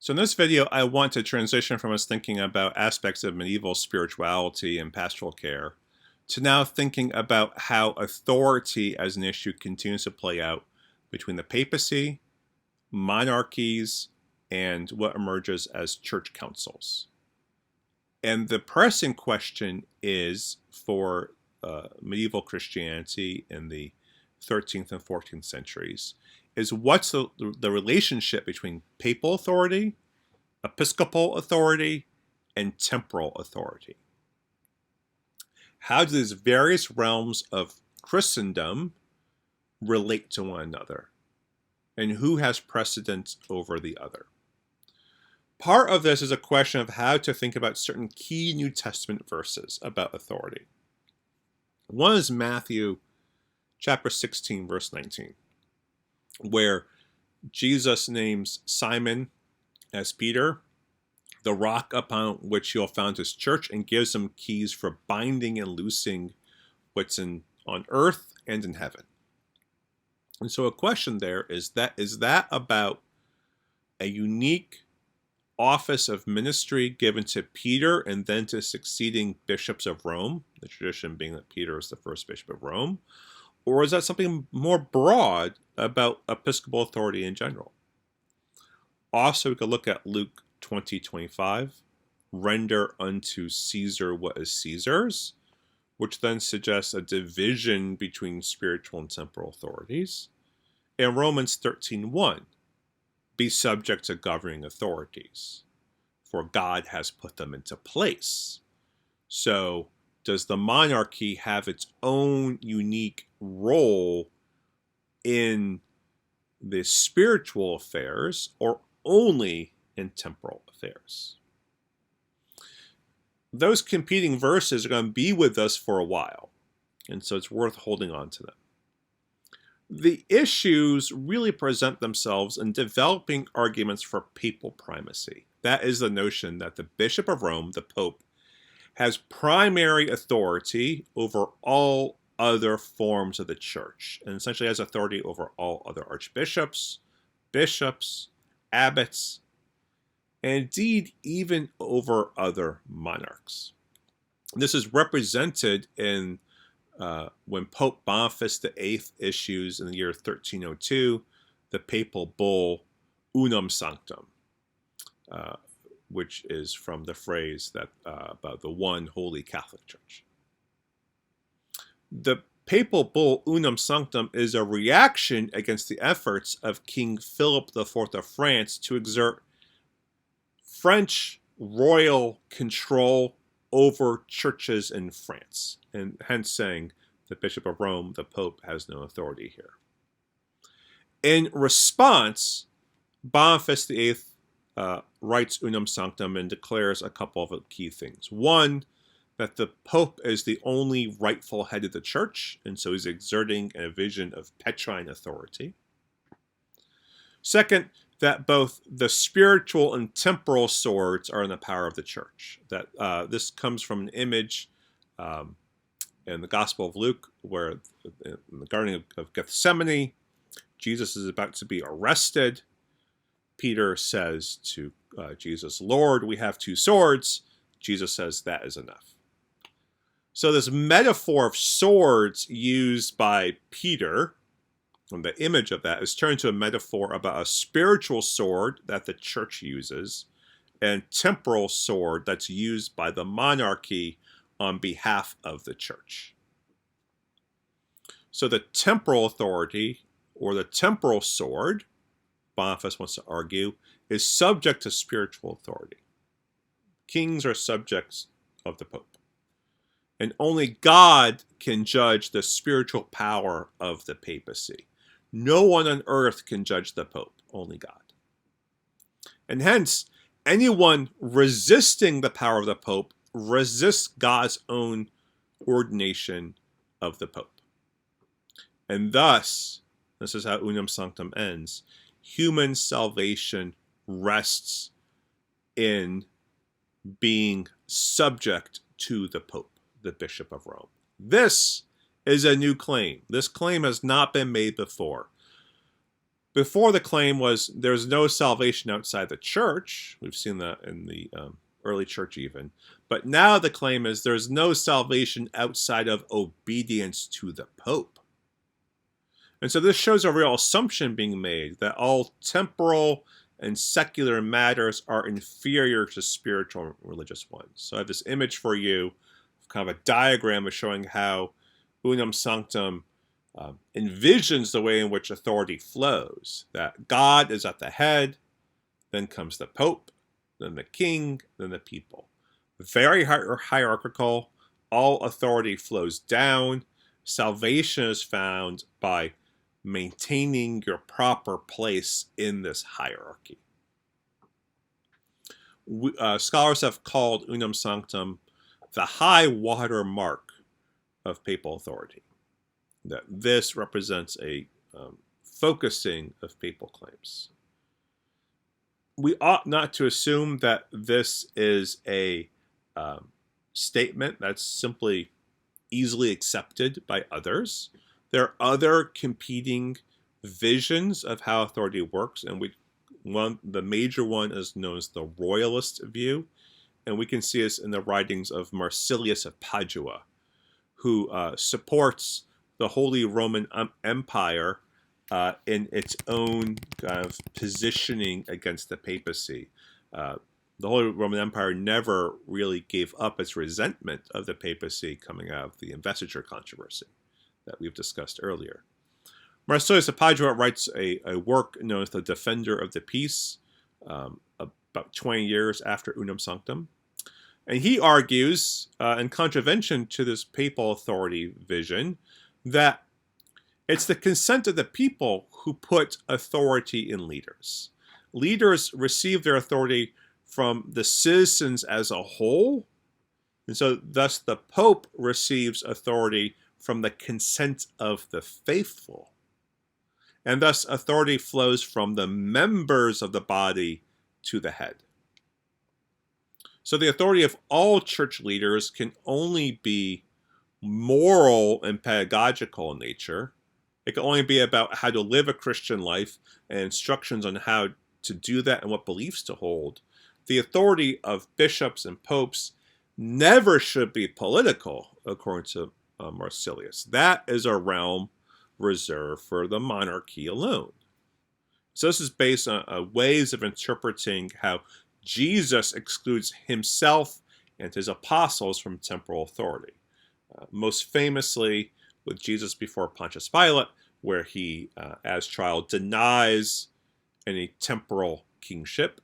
So in this video, I want to transition from us thinking about aspects of medieval spirituality and pastoral care to now thinking about how authority as an issue continues to play out between the papacy, monarchies, and what emerges as church councils. And the pressing question is for medieval Christianity in the 13th and 14th centuries is what's the relationship between papal authority, episcopal authority, and temporal authority? How do these various realms of Christendom relate to one another? And who has precedence over the other? Part of this is a question of how to think about certain key New Testament verses about authority. One is Matthew chapter 16, verse 19, where Jesus names Simon as Peter, the rock upon which he'll found his church, and gives him keys for binding and loosing what's on earth and in heaven. And so a question there is that about a unique office of ministry given to Peter and then to succeeding bishops of Rome, the tradition being that Peter is the first bishop of Rome? Or is that something more broad about episcopal authority in general? Also, we could look at Luke 20:25, render unto Caesar what is Caesar's, which then suggests a division between spiritual and temporal authorities. And Romans 13:1, be subject to governing authorities, for God has put them into place. So, does the monarchy have its own unique role in the spiritual affairs or only in temporal affairs? Those competing verses are going to be with us for a while, and so it's worth holding on to them. The issues really present themselves in developing arguments for papal primacy. That is the notion that the Bishop of Rome, the Pope, has primary authority over all other forms of the church, and essentially has authority over all other archbishops, bishops, abbots, and indeed even over other monarchs. This is represented in when Pope Boniface VIII issues in the year 1302 the papal bull Unam Sanctam, which is from the phrase that about the one holy Catholic Church. The papal bull Unam Sanctam is a reaction against the efforts of King Philip IV of France to exert French royal control over churches in France, and hence saying the Bishop of Rome, the Pope, has no authority here. In response, Boniface VIII writes Unam Sanctam and declares a couple of key things. One, that the Pope is the only rightful head of the church, and so he's exerting a vision of Petrine authority. Second, that both the spiritual and temporal swords are in the power of the church. That this comes from an image in the Gospel of Luke, where in the Garden of Gethsemane, Jesus is about to be arrested. Peter says to Jesus, "Lord, we have two swords." Jesus says, "That is enough." So this metaphor of swords used by Peter, and the image of that, is turned to a metaphor about a spiritual sword that the church uses and temporal sword that's used by the monarchy on behalf of the church. So the temporal authority, or the temporal sword, Boniface wants to argue, is subject to spiritual authority. Kings are subjects of the Pope. And only God can judge the spiritual power of the papacy. No one on earth can judge the Pope, only God. And hence, anyone resisting the power of the Pope resists God's own ordination of the Pope. And thus, this is how Unam Sanctam ends, human salvation rests in being subject to the Pope, the Bishop of Rome. This is a new claim. This claim has not been made before. Before, the claim was there's no salvation outside the church. We've seen that in the early church even. But now the claim is there's no salvation outside of obedience to the Pope. And so this shows a real assumption being made that all temporal and secular matters are inferior to spiritual and religious ones. So I have this image for you, kind of a diagram of showing how Unam Sanctam envisions the way in which authority flows. That God is at the head, then comes the Pope, then the king, then the people. Very hierarchical. All authority flows down. Salvation is found by maintaining your proper place in this hierarchy. Scholars have called Unam Sanctam the high water mark of papal authority. That this represents a focusing of papal claims. We ought not to assume that this is a statement that's simply easily accepted by others. There are other competing visions of how authority works, and the major one is known as the Royalist View, and we can see this in the writings of Marsilius of Padua, who supports the Holy Roman Empire in its own kind of positioning against the papacy. The Holy Roman Empire never really gave up its resentment of the papacy coming out of the investiture controversy that we've discussed earlier. Marsilius of Padua writes a work known as the Defender of the Peace about 20 years after Unam Sanctam. And he argues, in contravention to this papal authority vision, that it's the consent of the people who put authority in leaders. Leaders receive their authority from the citizens as a whole, and so thus the Pope receives authority from the consent of the faithful. And thus authority flows from the members of the body to the head. So the authority of all church leaders can only be moral and pedagogical in nature. It can only be about how to live a Christian life and instructions on how to do that and what beliefs to hold. The authority of bishops and popes never should be political, according to Marsilius. That is a realm reserved for the monarchy alone. So this is based on ways of interpreting how Jesus excludes himself and his apostles from temporal authority. Most famously with Jesus before Pontius Pilate, where he, as child, denies any temporal kingship.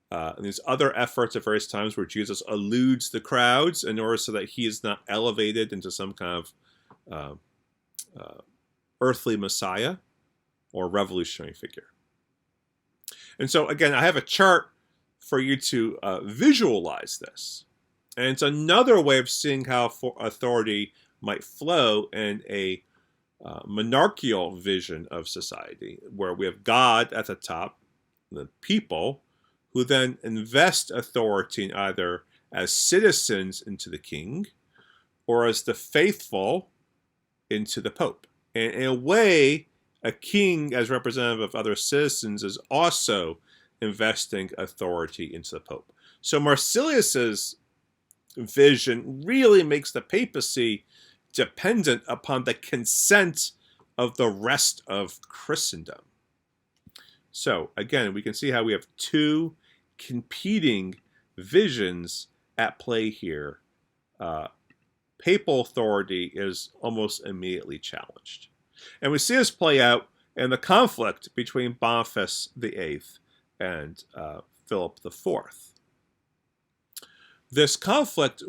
And there's other efforts at various times where Jesus eludes the crowds in order so that he is not elevated into some kind of earthly messiah or revolutionary figure. And so, again, I have a chart for you to visualize this. And it's another way of seeing how authority might flow in a monarchical vision of society, where we have God at the top, the people, who then invest authority either as citizens into the king or as the faithful into the Pope. And in a way, a king, as representative of other citizens, is also investing authority into the Pope. So Marsilius's vision really makes the papacy dependent upon the consent of the rest of Christendom. So again, we can see how we have two competing visions at play here. Papal authority is almost immediately challenged. And we see this play out in the conflict between Boniface VIII and Philip IV. This conflict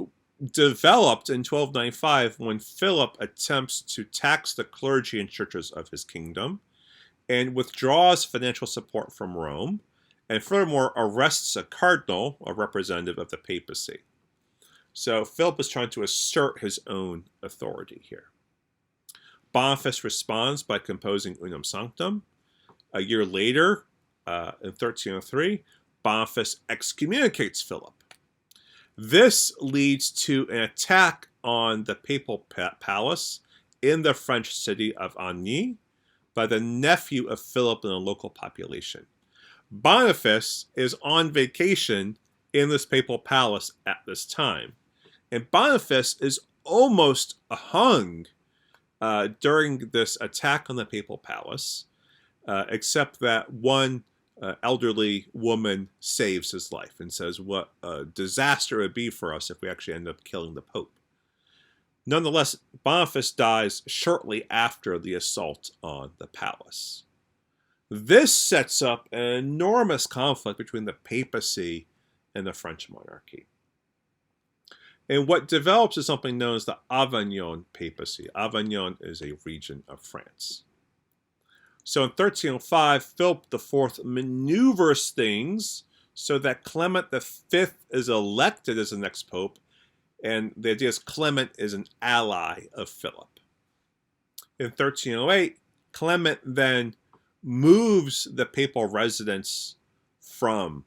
developed in 1295 when Philip attempts to tax the clergy and churches of his kingdom and withdraws financial support from Rome, and furthermore arrests a cardinal, a representative of the papacy. So Philip is trying to assert his own authority here. Boniface responds by composing Unam Sanctam. A year later, in 1303, Boniface excommunicates Philip. This leads to an attack on the papal palace in the French city of Agny by the nephew of Philip in the local population. Boniface is on vacation in this papal palace at this time. And Boniface is almost hung during this attack on the papal palace, except that one elderly woman saves his life and says what a disaster it would be for us if we actually end up killing the Pope. Nonetheless, Boniface dies shortly after the assault on the palace. This sets up an enormous conflict between the papacy and the French monarchy. And what develops is something known as the Avignon Papacy. Avignon is a region of France. So in 1305, Philip IV maneuvers things so that Clement V is elected as the next pope, and the idea is Clement is an ally of Philip. In 1308, Clement then moves the papal residence from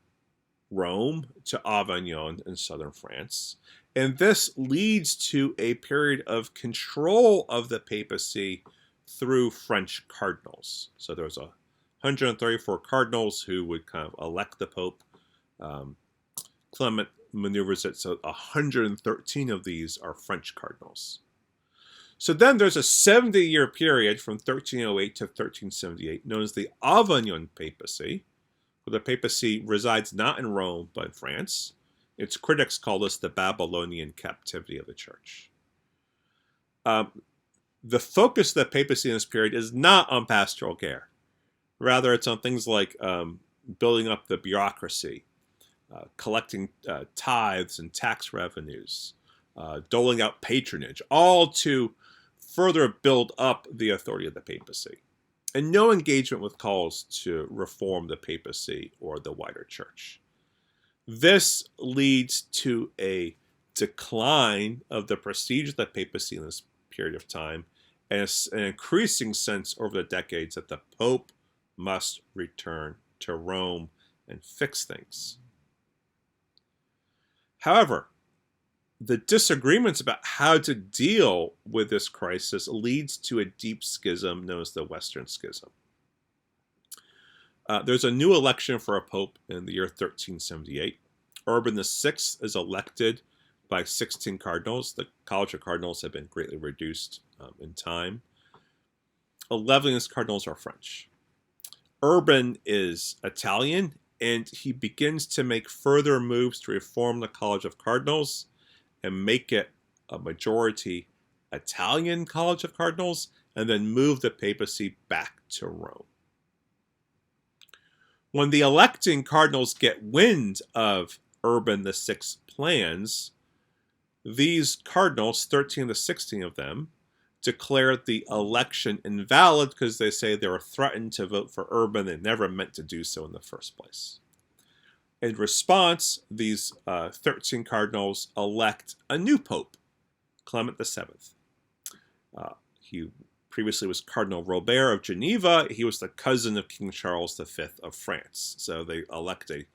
Rome to Avignon in southern France. And this leads to a period of control of the papacy through French cardinals. So there's 134 cardinals who would kind of elect the Pope. Clement maneuvers it so 113 of these are French cardinals. So then there's a 70-year period from 1308 to 1378 known as the Avignon Papacy, where the papacy resides not in Rome but in France. Its critics call this the Babylonian captivity of the church. The focus of the papacy in this period is not on pastoral care. Rather, it's on things like building up the bureaucracy, collecting tithes and tax revenues, doling out patronage, all to further build up the authority of the papacy. And no engagement with calls to reform the papacy or the wider church. This leads to a decline of the prestige of the papacy in this period of time, and an increasing sense over the decades that the Pope must return to Rome and fix things. However, the disagreements about how to deal with this crisis leads to a deep schism known as the Western Schism. There's a new election for a pope in the year 1378. Urban VI is elected by 16 cardinals. The College of Cardinals have been greatly reduced in time. 11 of these cardinals are French. Urban is Italian, and he begins to make further moves to reform the College of Cardinals and make it a majority Italian College of Cardinals, and then move the papacy back to Rome. When the electing cardinals get wind of Urban VI's plans, these cardinals, 13 to 16 of them, declare the election invalid because they say they were threatened to vote for Urban and never meant to do so in the first place. In response, these 13 cardinals elect a new pope, Clement VII. He previously was Cardinal Robert of Geneva. He was the cousin of King Charles V of France. So they elect a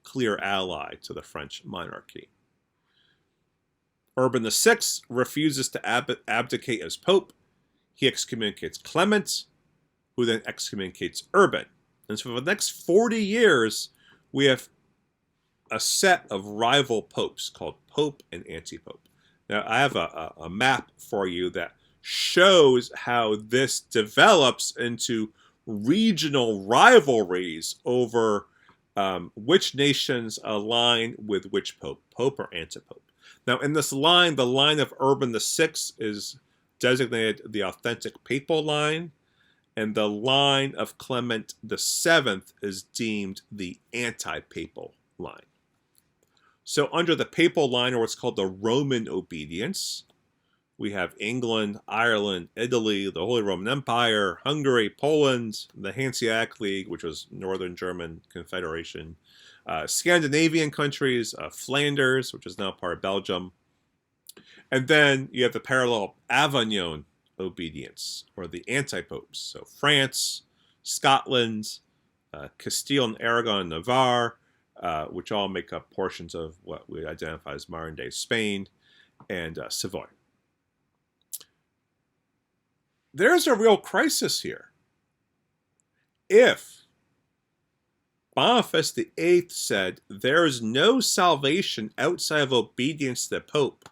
clear ally to the French monarchy. Urban VI refuses to abdicate as pope. He excommunicates Clement, who then excommunicates Urban. And so for the next 40 years, we have a set of rival popes called Pope and Anti-Pope. Now, I have a map for you that shows how this develops into regional rivalries over which nations align with which pope, Pope or Anti-Pope. Now, in this line, the line of Urban VI is designated the authentic papal line, and the line of Clement VII is deemed the anti-papal line. So under the papal line, or what's called the Roman obedience, we have England, Ireland, Italy, the Holy Roman Empire, Hungary, Poland, the Hanseatic League, which was Northern German Confederation, Scandinavian countries, Flanders, which is now part of Belgium. And then you have the parallel Avignon obedience, or the anti-popes. So France, Scotland, Castile and Aragon and Navarre, which all make up portions of what we identify as modern-day Spain, and Savoy. There's a real crisis here. if Boniface VIII said, there is no salvation outside of obedience to the Pope,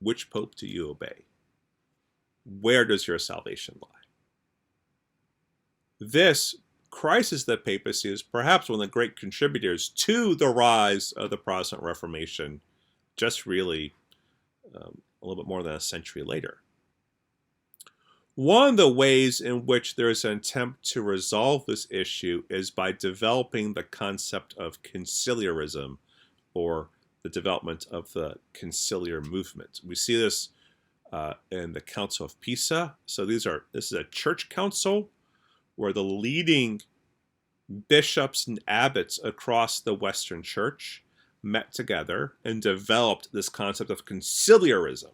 which Pope do you obey? Where does your salvation lie? This crisis of the papacy is perhaps one of the great contributors to the rise of the Protestant Reformation, just really a little bit more than a century later. One of the ways in which there is an attempt to resolve this issue is by developing the concept of conciliarism, or the development of the conciliar movement. We see this in the Council of Pisa. So this is a church council where the leading bishops and abbots across the Western Church met together and developed this concept of conciliarism,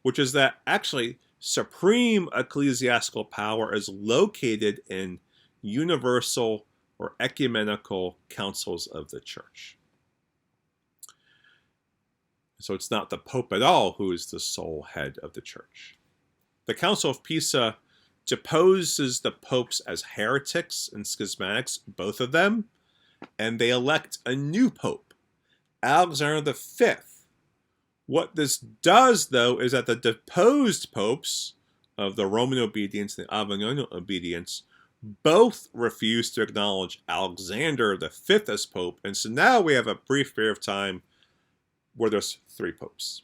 which is that actually supreme ecclesiastical power is located in universal or ecumenical councils of the church. So it's not the Pope at all who is the sole head of the church. The Council of Pisa deposes the popes as heretics and schismatics, both of them, and they elect a new pope, Alexander V. What this does, though, is that the deposed popes of the Roman obedience and the Avignon obedience both refuse to acknowledge Alexander V as pope, and so now we have a brief period of time where there's 3 popes.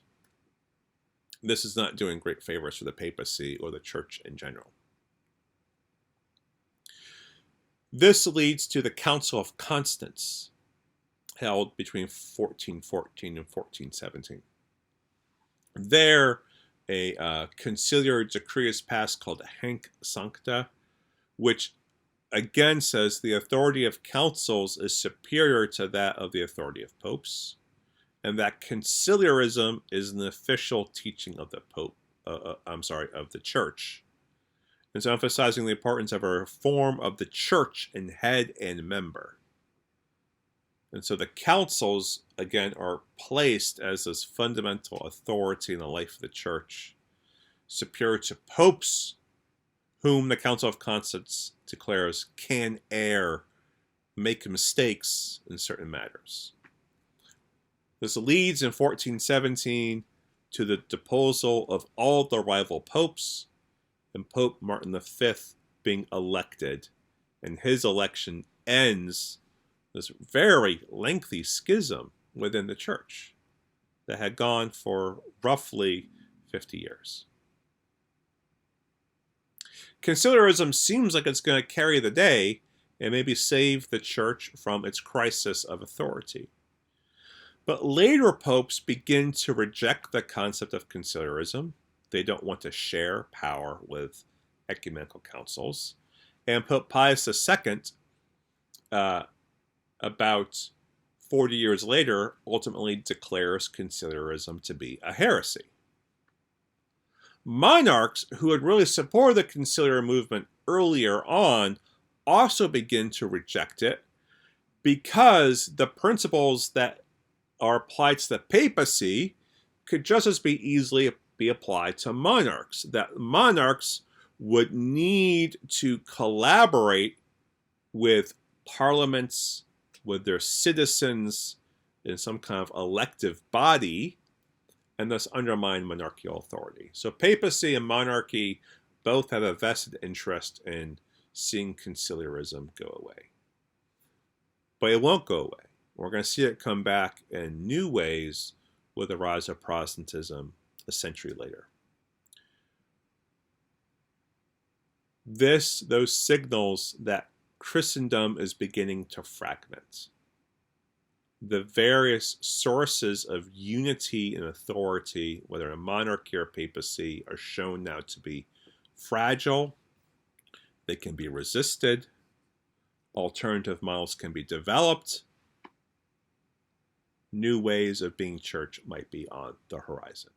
This is not doing great favors for the papacy or the church in general. This leads to the Council of Constance, held between 1414 and 1417. There, a conciliar decree is passed called Unam Sancta, which again says the authority of councils is superior to that of the authority of popes, and that conciliarism is an official teaching of the of the church. And so emphasizing the importance of a reform of the church in head and member. And so the councils, again, are placed as this fundamental authority in the life of the church, superior to popes, whom the Council of Constance declares can err, make mistakes in certain matters. This leads in 1417 to the deposal of all the rival popes, and Pope Martin V being elected, and his election ends this very lengthy schism within the church that had gone for roughly 50 years. Conciliarism seems like it's going to carry the day and maybe save the church from its crisis of authority. But later popes begin to reject the concept of conciliarism. They don't want to share power with ecumenical councils. And Pope Pius II, about 40 years later, ultimately declares conciliarism to be a heresy. Monarchs who had really supported the conciliar movement earlier on also begin to reject it, because the principles that are applied to the papacy could just as easily be applied to monarchs. That monarchs would need to collaborate with parliaments, with their citizens in some kind of elective body, and thus undermine monarchical authority. So papacy and monarchy both have a vested interest in seeing conciliarism go away. But it won't go away. We're going to see it come back in new ways with the rise of Protestantism a century later. Those signals that Christendom is beginning to fragment. The various sources of unity and authority, whether in monarchy or papacy, are shown now to be fragile. They can be resisted. Alternative models can be developed. New ways of being church might be on the horizon.